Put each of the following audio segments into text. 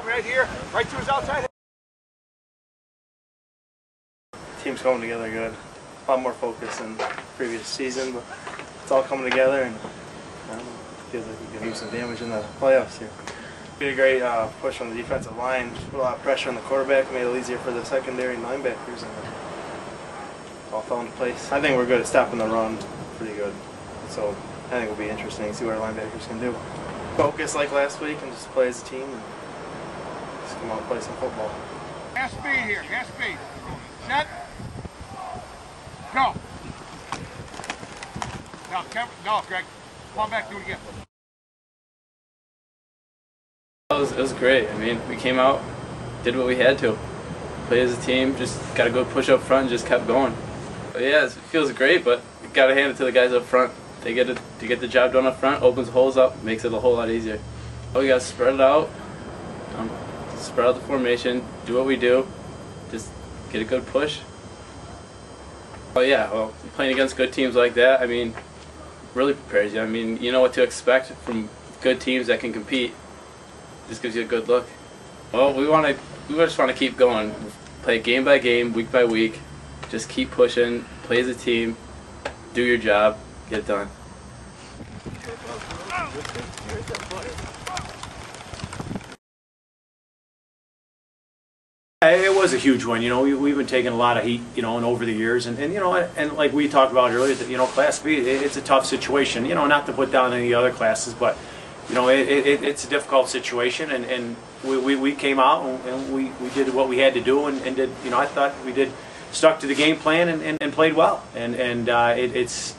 right here, right to his outside. Team's coming together good. A lot more focus than previous season, but it's all coming together, and I don't know, feels like we can do some damage in the playoffs here. We did a great push on the defensive line, put a lot of pressure on the quarterback, made it easier for the secondary and linebackers, and all fell into place. I think we're good at stopping the run, pretty good. So I think it'll be interesting to see what our linebackers can do. Focus like last week and just play as a team and just come out and play some football. Half speed here, half speed. Set. Go. No, Greg. Come back, do it again. It was great. I mean, we came out, did what we had to. Played as a team, just got a good push up front and just kept going. But yeah, it feels great, but you got to hand it to the guys up front. They get to get the job done up front, opens holes up, makes it a whole lot easier. We got to spread it out, spread out the formation, do what we do, just get a good push. Oh yeah, well, playing against good teams like that, I mean, really prepares you. I mean, you know what to expect from good teams that can compete. Just gives you a good look. Well, we just want to keep going. Play game by game, week by week. Just keep pushing, play as a team, do your job, get it done. It was a huge win. You know, we've been taking a lot of heat, you know, and over the years, and you know, and like we talked about earlier, that, you know, Class B, it's a tough situation. You know, not to put down any other classes, but you know, it's a difficult situation, and we came out and we did what we had to do, and did, you know, I thought we did stuck to the game plan and played well, and it's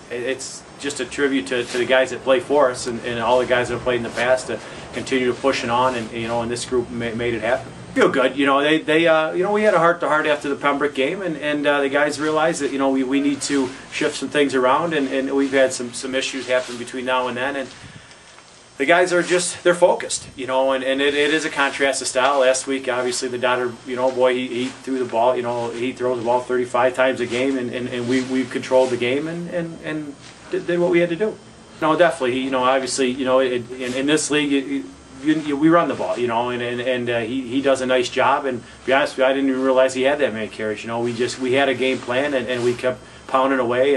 just a tribute to the guys that play for us and all the guys that have played in the past to continue to pushing on, and you know, and this group made it happen. Feel good, you know. They you know, we had a heart-to-heart after the Pembroke game, and the guys realized that, you know, we need to shift some things around, and we've had some issues happen between now and then, and the guys are just, they're focused, you know, and it is a contrast of style. Last week, obviously, the Dodder, you know, boy, he threw the ball, you know, he throws the ball 35 times a game, and we controlled the game and did what we had to do. No, definitely, you know, obviously, you know, in this league, we run the ball, you know, and he does a nice job. And to be honest with you, I didn't even realize he had that many carries. You know, we had a game plan, and we kept pounding away.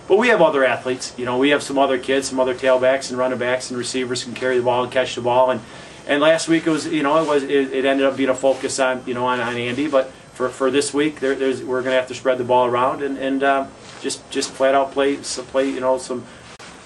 But we have other athletes. You know, we have some other kids, some other tailbacks and running backs and receivers can carry the ball and catch the ball. And last week it was, you know, it ended up being a focus on, you know, on Andy. But for this week, we're going to have to spread the ball around and just flat out play, you know,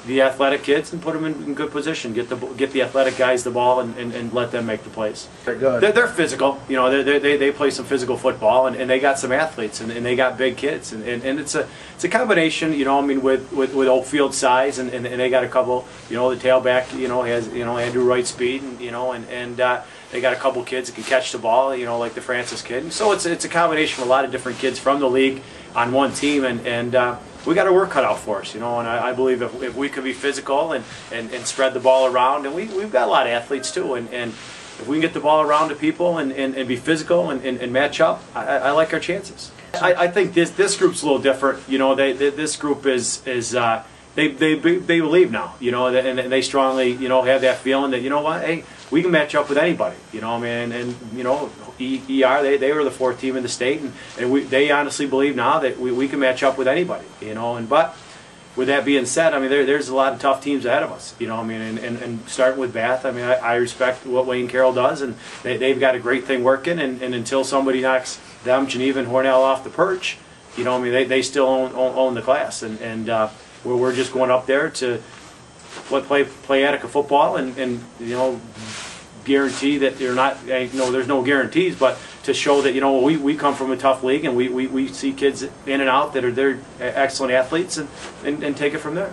the athletic kids and put them in good position. Get the athletic guys the ball and let them make the plays. They're good. They're physical. You know, they play some physical football, and they got some athletes, and they got big kids, and it's a combination. You know, I mean, with Oakfield size, and they got a couple. You know, the tailback, you know, has, you know, Andrew Wright speed, and you know, and they got a couple kids that can catch the ball. You know, like the Francis kid. And so it's a combination of a lot of different kids from the league on one team, and we got our work cut out for us, you know, and I believe if we could be physical and spread the ball around, and we've got a lot of athletes too, and if we can get the ball around to people and be physical and match up, I like our chances. I think this group's a little different, you know. This group is they believe now, you know, and they strongly, you know, have that feeling that, you know what, hey, we can match up with anybody, you know, I mean, and you know, ER, they were the 4th team in the state, and they honestly believe now that we can match up with anybody, you know. But with that being said, I mean, there's a lot of tough teams ahead of us, you know. I mean, and starting with Bath, I mean, I respect what Wayne Carroll does, and they've got a great thing working, and until somebody knocks them, Geneva and Hornell, off the perch, you know, I mean, they still own the class, and we're just going up there to play Attica football, and you know, guarantee that they're not, you know, there's no guarantees, but to show that, you know, we come from a tough league, and we see kids in and out that are excellent athletes, and take it from there.